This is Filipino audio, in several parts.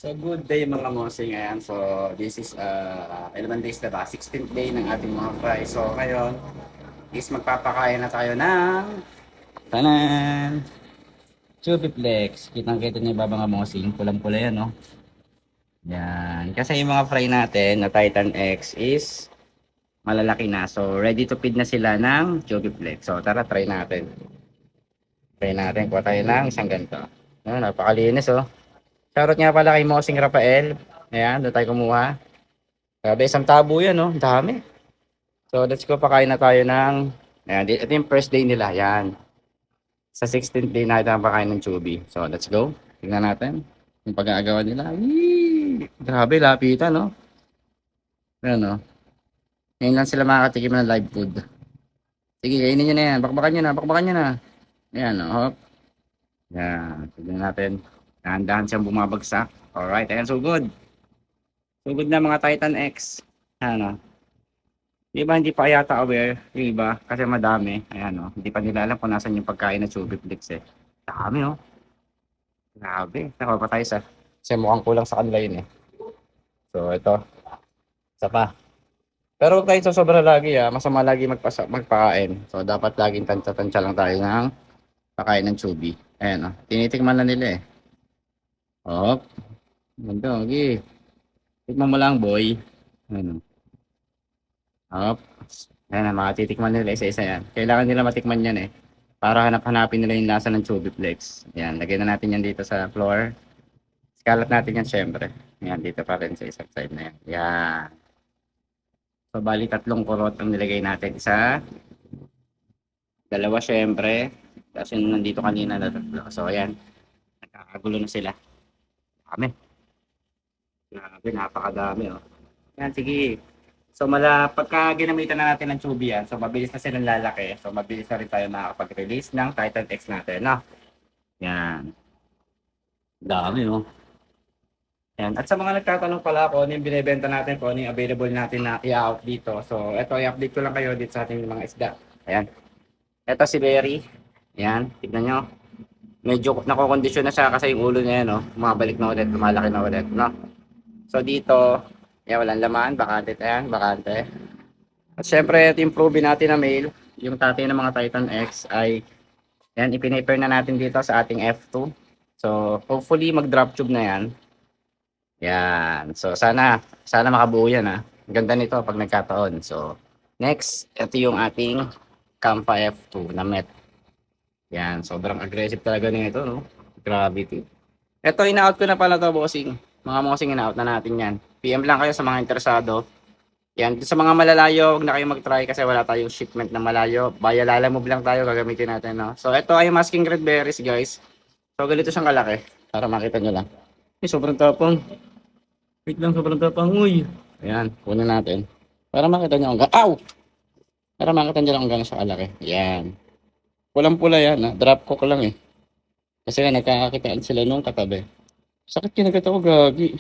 So good day mga mosing, ayan. So this is 11 days na ba? 16th day ng ating mga fry. So ngayon is magpapakain na tayo ng tanan! Chubiplex. Kitang-kita niyo ba mga mosing? Pulang-pula yan, no? Yan. Kasi yung mga fry natin na Titan X is malalaki na. So ready to feed na sila ng Chubiplex. So tara, try natin. Try natin. Kuha tayo ng isang ganito. Ayan, napakalinis, oh. Shoutout nga pala kay Mosing Rafael. Ayan, doon tayo kumuha. Grabe, isang tabo yan, no? Ang dami. So, let's go. Pakain na tayo ng... Ayan, ito yung first day nila. Ayan. Sa 16th day na ito ang pakain ng Chubby. So, let's go. Tingnan natin yung pag-aagawa nila. Yee! Grabe, lapitan, no? Ayan, no? Ngayon lang sila makakatikim ng live food. Sige, kainin nyo na yan. Bakbakan nyo na, bakbakan nyo na. Ayan, no? Hop. Ayan, tignan natin. Dahan-dahan siyang bumabagsak. Alright, ayan, so good. So good na mga Titan X. Ano? Yung iba hindi pa yata aware, yung iba kasi madami. Ayan, no? Hindi pa nila alam kung nasan yung pagkain na Chubiflix eh. Dami, oh. Grabe. Nakuha pa tayo sa. Kasi mukhang kulang sa kanila yun eh. So ito. Isa pa. Pero huwag tayo sobra lagi ah. Masama lagi magpakain. So dapat laging tansya-tansya lang tayo ng pakain ng Chubby. Ayan, oh. Tinitikman na nila eh. Oh. Ganda, okay. Tikman mo lang, boy. Ayan, oh. Hop. Ayan, makatitikman nila isa-isa yan. Kailangan nila matikman yan eh. Para hanapin nila yung lasa ng Chubiflex. Ayan, lagyan na natin yan dito sa floor. Skalat natin yan syempre. Ayan, dito pa rin sa isang side na yan. Ayan. So, bali tatlong kurot ang nilagay natin. Isa, dalawa syempre. Kasi nandito kanina na tatlo. So, ayan. Nagkakagulo na sila. Dami. Grabe, napakadami oh. Ayan, sige. So pagka ginamitan na natin ng Chubby yan, so mabilis na silang lalaki. So mabilis na rin tayo makakapag-release ng Titan X natin, no? Yan. Dami, no? Yan. At sa mga nagtatanong pala kung ano yung binibenta natin, kung ano yung available natin na i-out dito. So ito, i-update ko lang kayo dito sa ating mga isda. Ayan. Ito si Berry. Ayan, tignan nyo. Medyo nakokondisyon na siya kasi yung ulo niya, no? Bumabalik na ulit, lumalaki na ulit, no? So dito, yan, walang laman, bakante, ayan, bakante. At syempre, ito yung probe natin na male, yung tatay ng mga Titan X ay, yan, ipinaper na natin dito sa ating F2. So, hopefully, mag-drop tube na yan. Yan. So, sana makabuo yan, ha. Ang ganda nito pag nagkataon. So, next, ito yung ating Kampa F2 na met. Yan, sobrang aggressive talaga nito, no? Gravity. Ito, ina-out ko na pala to, bossing. Mga bossing, ina-out na natin yan. PM lang kayo sa mga interesado. Yan, sa mga malalayo, huwag na kayo mag-try kasi wala tayong shipment na malayo. Via Lala Move lang tayo, gagamitin natin, no? So, ito ay masking red berries, guys. So, ganito siyang kalaki. Para makita nyo lang. Ay, sobrang tapang. Wait lang, sobrang tapang. Uy. Ayan, kunin natin. Para makita nyo hanggang, ow! Para makita nyo lang hanggang sa kalaki. Ayan. Pulang-pula yan, ha? Drop cook lang eh. Kasi nga, nagkakakitaan sila nung katabi. Sakit kinagat ako, gagi.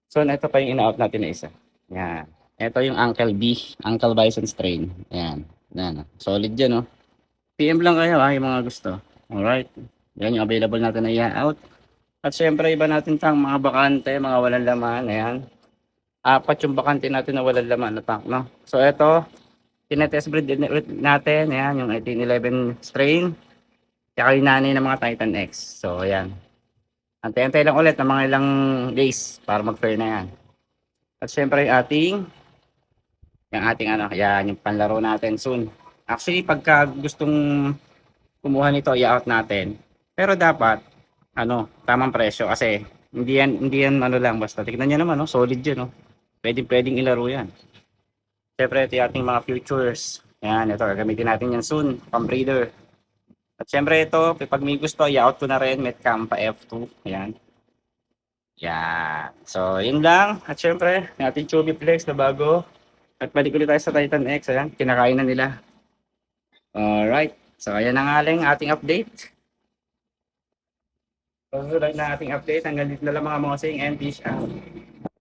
So, ito pa yung ina-out natin na isa. Yan. Ito yung Uncle B, Uncle Bison strain. Yan. Yan. Solid yan, no? PM lang kayo, ha, yung mga gusto. Alright. Yan yung available natin na i-out. At syempre, iba natin tang mga bakante, mga walang laman. Ayan. Apat yung bakante natin na walang laman na tank, no? So, ito, tinetest breed natin. Ayan, yung 1811 strain. Kaya yung nanay ng mga Titan X. So, ayan. Antay-antay lang ulit ng mga ilang days para mag-fair na yan. At syempre yung ating ano, yan yung panlaro natin soon. Actually, pagka gustong kumuha nito, i-out natin. Pero dapat, ano, tamang presyo kasi hindi yan ano lang, basta tignan nyo naman, no? Solid yun, no? Pwedeng ilaro yan. Syempre, ito yung ating mga futures. Yan, ito, gagamitin natin yan soon, pang breeder. At syempre ito, pag may gusto, i-out ko na rin, Metcampa F2. Yan. Yan. So, yun lang. At syempre, yung ating Chubiflex na bago. At balik ulit tayo sa Titan X. Ayan, kinakain na nila. Alright. So, ayan na nga lang ating update. So, na ating update. Hanggang dito na lang mga mosing and fish out.